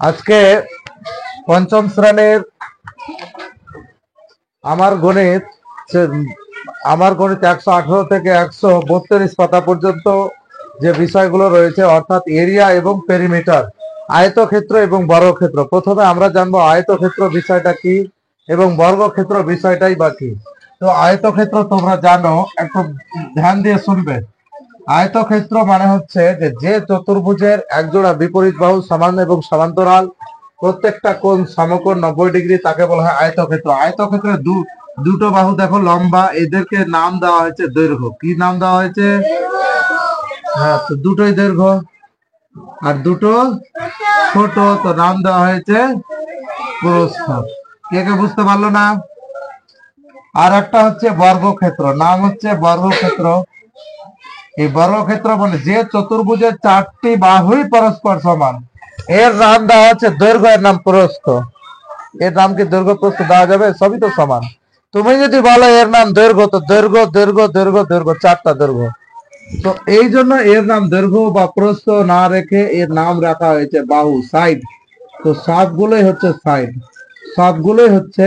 আজকে পঞ্চম শ্রেণীর আমার গণিত আমার গণিত 118 থেকে 132 পাতা পর্যন্ত যে বিষয়গুলো রয়েছে, অর্থাৎ এরিয়া এবং পেরিমিটার, আয়তক্ষেত্র এবং বর্গক্ষেত্র। প্রথমে আমরা জানবো আয়তক্ষেত্র বিষয়টা কি এবং বর্গক্ষেত্র বিষয়টাই বা কি। তো আয়তক্ষেত্র তোমরা জানো, একটু ধ্যান দিয়ে শুনবে। আয়তক্ষেত্র মানে হচ্ছে যে চতুর্ভুজের একজোড়া বিপরীত বাহু সমান এবং সমান্তরাল, প্রত্যেকটা কোণ সমকোণ 90 ডিগ্রি, তাকে বলা হয় আয়তক্ষেত্র। আয়তক্ষেত্রের দুটো বাহু দেখো লম্বা, এদেরকে নাম দেওয়া হয়েছে দৈর্ঘ্য। কি নাম দেওয়া হয়েছে? হ্যাঁ, তো দুটোই দৈর্ঘ্য। আর দুটো ছোট, তো নাম দেওয়া হয়েছে প্রস্থ। কে কে বুঝতে পারলো না? আর একটা হচ্ছে বর্গক্ষেত্র, নাম হচ্ছে বর্গক্ষেত্র। এই বর্গক্ষেত্র মানে যে চতুর্ভুজের 4টি বাহুই পরস্পর সমান, এর নাম দেওয়া হচ্ছে দৈর্ঘ্য, এর নাম প্রস্থ। এর নাম কি দৈর্ঘ্য প্রস্থ দেওয়া যাবে? সবই তো সমান। তুমি যদি বলো এর নাম দৈর্ঘ্য, তো দৈর্ঘ্য দৈর্ঘ্য দৈর্ঘ্য দৈর্ঘ্য 4টা দৈর্ঘ্য। তো এই জন্য এর নাম দৈর্ঘ্য বা প্রস্থ না রেখে এর নাম রাখা হয়েছে বাহু, সাইড। তো সবগুলোই হচ্ছে সাইড, সবগুলোই হচ্ছে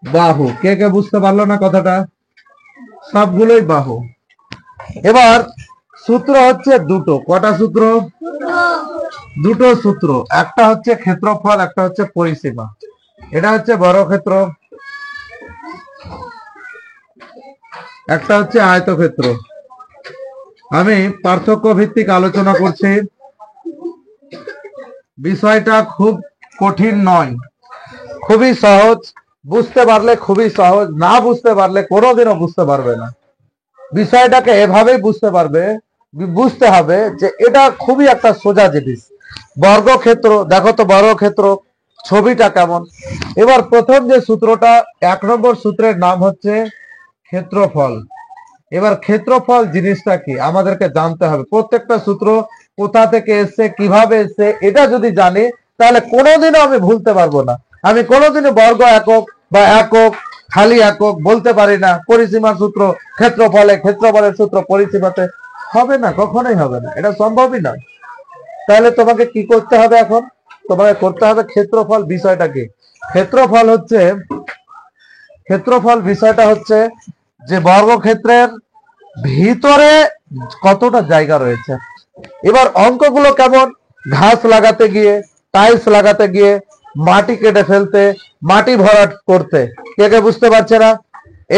বাহু। কে কে বুঝতে পারলো না কথাটা? সবগুলোই বাহু। এবার সূত্র হচ্ছে দুটো। কটা সূত্র? দুটো সূত্র। একটা হচ্ছে ক্ষেত্রফল, একটা হচ্ছে পরিসীমা। এটা হচ্ছে বর্গক্ষেত্র, একটা হচ্ছে আয়তক্ষেত্র। আমি পার্থক্য ভিত্তিক আলোচনা করছি। বিষয়টা খুব কঠিন নয়, খুবই সহজ। বুঝতে পারলে খুবই সহজ, না বুঝতে পারলে কোনোদিনও বুঝতে পারবে না। বিষয়টাকে এভাবেই বুঝতে হবে যে এটা খুবই একটা সোজা জিনিস। বর্গক্ষেত্র দেখো তো, বর্গক্ষেত্র ছবিটা কেমন। এবার প্রথম যে সূত্রটা, 1 নম্বর সূত্রের নাম হচ্ছে ক্ষেত্রফল। এবার ক্ষেত্রফল জিনিসটা কি আমাদেরকে জানতে হবে। প্রত্যেকটা সূত্র কোথা থেকে এসছে, কিভাবে এসছে, এটা যদি জানি তাহলে কোনোদিনও আমি ভুলতে পারবো না। আমি কোনোদিনও বর্গ একক বা একক, খালি একক বলতে পারি না। পরিসীমার সূত্র ক্ষেত্রফলে, ক্ষেত্রফলের সূত্র পরিসীমাতে হবে না, কখনোই হবে না, এটা সম্ভবই নয়। তাহলে তোমাকে কি করতে হবে? এখন তোমাকে করতে হবে ক্ষেত্রফল বিষয়টা কি। ক্ষেত্রফল বিষয়টা হচ্ছে যে বর্গক্ষেত্রের ভিতরে কতটা জায়গা রয়েছে। এবার অঙ্কগুলো কেমন? ঘাস লাগাতে গিয়ে, টাইলস লাগাতে গিয়ে, মাটি কেটে ফেলতে, মাটি ভরাট করতে। কে কে বুঝতে পারছে না?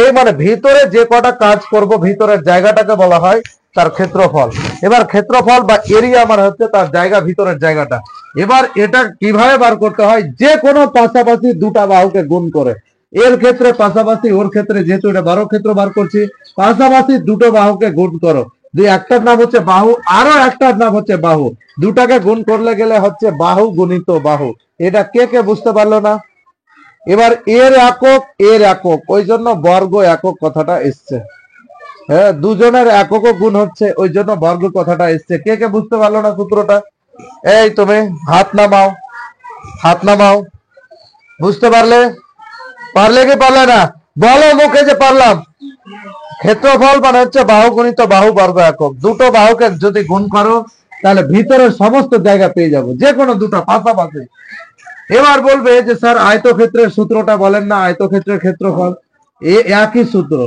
এই মানে ভিতরে যে কটা কাজ করব, ভিতরের জায়গাটাকে বলা হয় তার ক্ষেত্রফল। এবার ক্ষেত্রফল বা এরিয়া মানে হচ্ছে তার জায়গা, ভিতরের জায়গাটা। এবার এটা কিভাবে বার করতে হয়? যে কোনো পাশাপাশি দুটা বাহুকে গুণ করে। এর ক্ষেত্রে পাশাপাশি, ওর ক্ষেত্রে যেহেতু এটা বর্গক্ষেত্র বার করছি, পাশাপাশি দুটো বাহুকে গুণ করো। একটার নাম হচ্ছে বাহু, আরো একটার নাম হচ্ছে বাহু। দুটাকে গুণ করলে গেলে হচ্ছে বাহু গুণিত বাহু। এটা কে কে বুঝতে পারলো না? এবার এর একক, ওই জন্য বর্গ একক কথাটা এসছে। হ্যাঁ, দুজনের এককও গুণ হচ্ছে, ওই জন্য বর্গ কথাটা এসছে। কে কে বুঝতে পারলো না সূত্রটা? এই তুমি হাত নামাও, হাত নামাও। বুঝতে পারলে? পারলে কি পারলে না? বলো মুখে যে পারলাম। ক্ষেত্রফল মানে হচ্ছে বাহু গুণিত বাহু বর্গ একক। দুটো বাহুকে যদি গুণ করো তাহলে ভিতরের সমস্ত জায়গা পেয়ে যাবো, যে কোনো দুটো পাশাপাশি। এবার বলবে যে স্যার আয়তক্ষেত্রের সূত্রটা বলেন না, আয়তক্ষেত্রের ক্ষেত্রফল। একই সূত্র,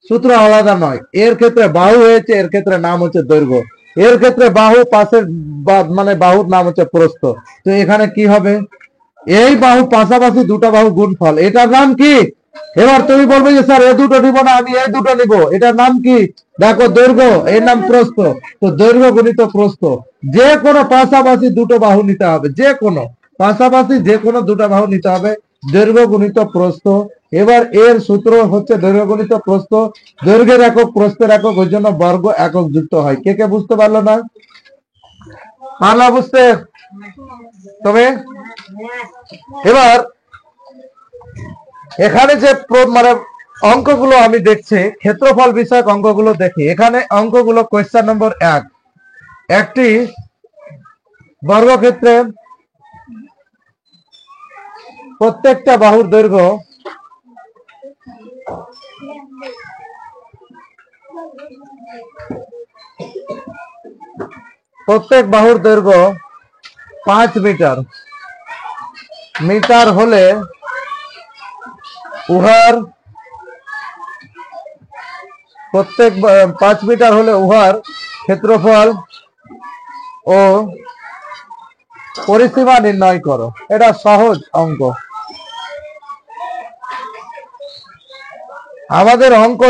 সূত্র আলাদা নয়। এর ক্ষেত্রে বাহু হয়েছে, এর ক্ষেত্রে নাম হচ্ছে দৈর্ঘ্য। এর ক্ষেত্রে বাহু পাশের মানে বাহুর নাম হচ্ছে প্রস্থ। তো এখানে কি হবে? এই বাহু পাশাপাশি দুটো বাহু গুণফল, এটার নাম কি? এবার তুমি বলবে যে স্যার এ দুটো নিব না, আমি এই দুটো নিব, এটার নাম কি? দেখো দৈর্ঘ্য, এর নাম প্রস্থ। তো দৈর্ঘ্য গুণিত প্রস্থ। যে কোনো পাশাপাশি দুটো বাহু নিতে হবে, যে কোনো পাশাপাশি যে কোনো দুটো বাহু নিতে হবে, দৈর্ঘ্য গুণিত প্রস্থ। এবার এর সূত্র হচ্ছে দৈর্ঘ্য গুণিত প্রস্থ। দৈর্ঘ্যের একক প্রস্থের একক, ওই জন্য বর্গ একক যুক্ত হয়। কে কে বুঝতে পারলো না? পারলা বুঝতে? তবে এবার এখানে যে মানে অঙ্কগুলো আমি দেখছি, ক্ষেত্রফল বিষয়ক অঙ্কগুলো দেখি। এখানে অঙ্কগুলো কোয়েশ্চেন নম্বর 1, একটি বর্গক্ষেত্রে প্রত্যেকটা বাহুর দৈর্ঘ্য প্রত্যেক বাহুর দৈর্ঘ্য 5 মিটার। মিটার হলে উহার প্রত্যেক 5 মিটার হলে উহার ক্ষেত্রফল ও পরিসীমা নির্ণয় করো। এটা সহজ অঙ্ক। আমাদের অঙ্ক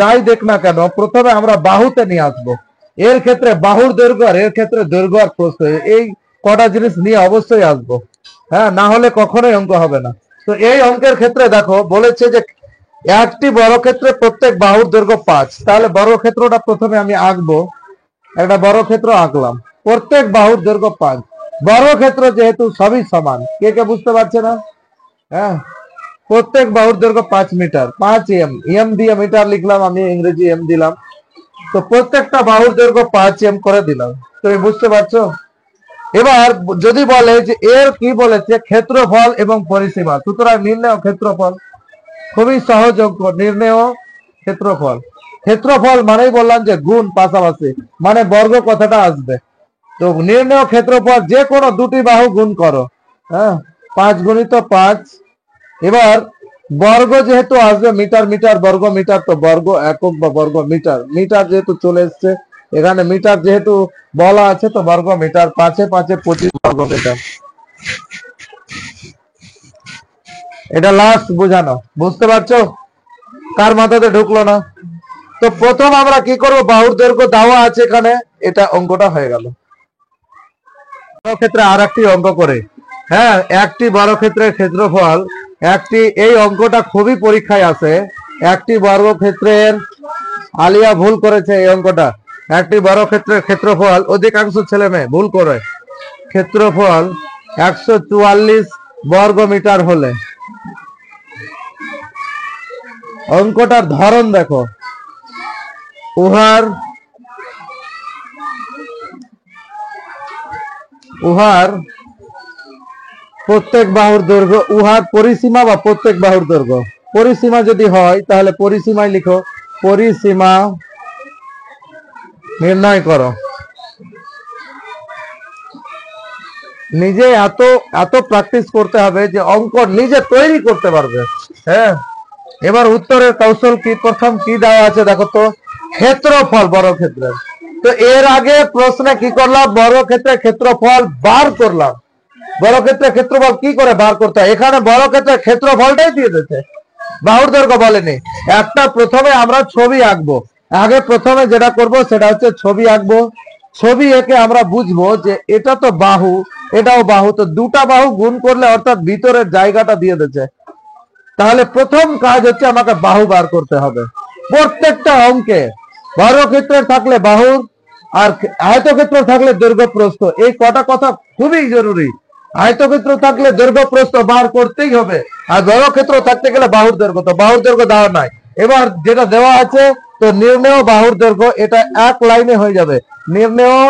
যাই দেখ না কেন প্রথমে আমরা বাহুতে নিয়ে আসবো। এর ক্ষেত্রে বাহুর দৈর্ঘ্য আর এর ক্ষেত্রে দৈর্ঘ্য আর প্রস্থ, এই কটা জিনিস নিয়ে অবশ্যই আসবো। হ্যাঁ, না হলে কখনোই অঙ্ক হবে না। তো এই অঙ্কের ক্ষেত্রে দেখো বলেছে যে একটি বর্গক্ষেত্রে প্রত্যেক বাহুর দৈর্ঘ্য 5। তাহলে বর্গক্ষেত্রটা প্রথমে আমি আঁকবো। একটা বর্গক্ষেত্র আঁকলাম, প্রত্যেক বাহুর দৈর্ঘ্য 5। বর্গক্ষেত্র যেহেতু সবই সমান, কে কে বুঝতে পারছে না? হ্যাঁ, প্রত্যেক বাহুর দৈর্ঘ্য 5 মিটার, 5 এম, এম দিয়ে মিটার লিখলাম, আমি ইংরেজি এম দিলাম। তো প্রত্যেকটা বাহুর দৈর্ঘ্য 5 এম করে দিলাম। তুমি বুঝতে পারছো? এবার যদি বলে যে এর কি বলেছে, ক্ষেত্রফল এবং পরিসীমা, সুতরাং নির্ণয় ক্ষেত্রফল। খুবই সহজ অঙ্ক, নির্ণয় ক্ষেত্রফল। ক্ষেত্রফল মানেই বললাম যে গুণ, পাশাপাশি মানে বর্গ কথাটা আসবে। তো নির্ণয় ক্ষেত্রফল যে কোনো দুটি বাহু গুণ করো। হ্যাঁ, 5 গুণিত 5। এবার বর্গ যেহেতু আসবে, মিটার মিটার বর্গ মিটার, তো বর্গ একক বা বর্গ মিটার, মিটার যেহেতু চলে এসছে এখানে, মিটার যেহেতু বলা আছে তো বর্গ মিটার, 5 এ 5 এ 25 বর্গ মিটার। এটা লাস্ট বোঝানো, বুঝতে পারছো? কার মাথাতে ঢুকলো না? তো প্রথম আমরা কি করব, বাহুর দৈর্ঘ্য দেওয়া আছে এখানে, এটা অঙ্কটা হয়ে গেল। ক্ষেত্রে আর একটি অঙ্ক করে, হ্যাঁ, একটি বর্গক্ষেত্রের ক্ষেত্রফল, একটি, এই অঙ্কটা খুবই পরীক্ষায় আছে। একটি বর্গক্ষেত্রের, আলিয়া ভুল করেছে এই অঙ্কটা। একটি বর্গক্ষেত্রের ক্ষেত্রফল, অধিকাংশ ছেলে মেয়ে ভুল করে, ক্ষেত্রফল 144 বর্গ মিটার হলে, অঙ্কটার ধরন দেখো, উহার প্রত্যেক বাহুর দৈর্ঘ্য, উহার পরিসীমা বা প্রত্যেক বাহুর দৈর্ঘ্য, পরিসীমা যদি হয় তাহলে পরিসীমায় লিখো, পরিসীমা নির্ণয় করো। নিজে এত এত প্র্যাকটিস করতে হবে যে অঙ্ক নিজে তৈরি করতে পারবে। হ্যাঁ, এবার উত্তরের কৌশল কি, প্রথম কি দেওয়া আছে দেখো তো, ক্ষেত্রফল বর্গক্ষেত্রের। তো এর আগে প্রশ্নে কি করলাম, বর্গক্ষেত্রের ক্ষেত্রফল বার করলাম। বর্গক্ষেত্রের ক্ষেত্রফল কি করে বার করতে হয়, এখানে বর্গক্ষেত্রের ক্ষেত্রফলটাই দিয়ে দিয়েছে, বাহুর দৈর্ঘ্য বলেনি। একটা প্রথমে আমরা ছবি আঁকবো। আগে প্রথমে যেটা করব সেটা হচ্ছে ছবি আঁকবো। ছবি এঁকে আমরা বুঝবো যে এটা তো বাহু, এটাও বাহু, তো দুটা বাহু গুণ করলে অর্থাৎ ভিতরের জায়গাটা দিয়ে দিয়েছে। তাহলে প্রথম কাজ হচ্ছে আমাকে বাহু বার করতে হবে। প্রত্যেকটা অঙ্কে বর্গক্ষেত্রের থাকলে বাহুর, আর আয়তক্ষেত্র থাকলে দৈর্ঘ্য প্রস্থ, এই কটা কথা খুবই জরুরি। আয়তক্ষেত্র থাকলে দৈর্ঘ্য প্রস্থ বার করতেই হবে, আর বর্গক্ষেত্র থাকতে গেলে বাহুর দৈর্ঘ্য, তো বাহুর দৈর্ঘ্য দেওয়া নাই। এবার যেটা দেওয়া আছে, তো নির্ণেয় বাহুর দৈর্ঘ্য, এটা এক লাইনে হয়ে যাবে। নির্ণেয়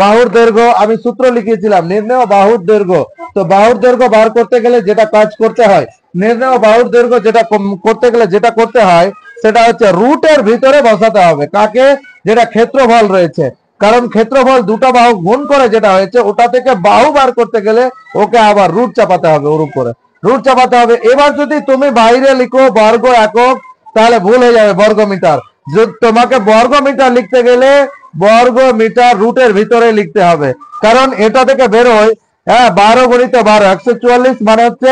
বাহুর দৈর্ঘ্য, আমি সূত্র লিখিয়েছিলাম, নির্ণেয় বাহুর দৈর্ঘ্য। তো বাহুর দৈর্ঘ্য বার করতে গেলে যেটা কাজ করতে হয়, নির্ণেয় বাহুর দৈর্ঘ্য যেটা করতে গেলে যেটা করতে হয় সেটা হচ্ছে রুটের ভিতরে বসাতে হবে। কাকে? যেটা ক্ষেত্রফল রয়েছে, কারণ ক্ষেত্রফল দুটো বাহু গুণ করে যেটা হয়েছে, ওটা থেকে বাহু বার করতে গেলে ওকে আবার রুট চাপাতে হবে, ওর উপরে রুট চাপাতে হবে। এবার যদি তুমি বাইরে লিখো বর্গ একক, তাহলে ভুল হয়ে যাবে, বর্গ মিটার। তোমাকে বর্গ মিটার লিখতে গেলে বর্গ মিটার রুটের ভিতরে লিখতে হবে, কারণ এটা থেকে বেরোয়, হ্যাঁ, 12 গুণিত 12, 144 মানে হচ্ছে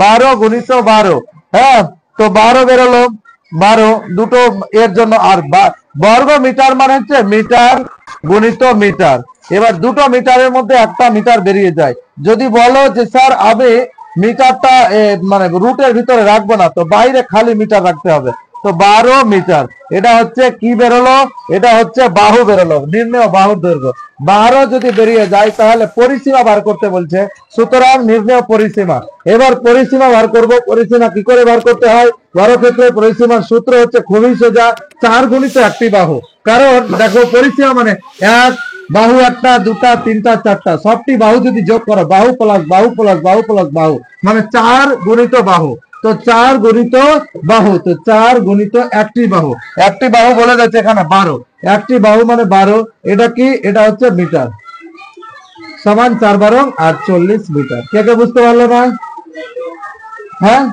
12 গুণিত 12। হ্যাঁ, তো 12 বেরোলো, 12 দুটো এর জন্য, আর বর্গ মিটার মানে হচ্ছে মিটার গুণিত মিটার। এবার দুটো মিটারের মধ্যে একটা মিটার বেরিয়ে যায়। যদি বলো যে স্যার আমি মিটারটা মানে রুটের ভিতরে রাখবো না, তো বাইরে খালি মিটার রাখতে হবে। তো 12 মিটার, এটা হচ্ছে কি বেরোলো, এটা হচ্ছে বাহু বেরোলো, নির্ণেয় বাহুর দৈর্ঘ্য। 12 যদি বেরিয়ে যায় তাহলে পরিসীমা বার করতে বলছে, সুতরাং নির্ণেয় পরিসীমা। এবার পরিসীমা বার করব। পরিসীমা কি করে বার করতে হয়, বর্গক্ষেত্রের পরিসীমার সূত্র হচ্ছে খুবই সোজা, 4 গুণিত একটি বাহু। কারণ দেখো পরিসীমা মানে এক বাহু, একটা দুটা তিনটা চারটা, সবটি বাহু যদি যোগ করো, বাহু প্লাস বাহু প্লাস বাহু প্লাস বাহু মানে 4 গুণিত বাহু। তো 4 গুণিত বাহু, তো 4 গুণিত একটি বাহু। একটি বাহু বলে যাচ্ছে এখানে 12, একটি বাহু মানে 12। এটা কি, এটা হচ্ছে মিটার, সমান 4 12 48 মিটার। কে কে বুঝতে পারলো না? হ্যাঁ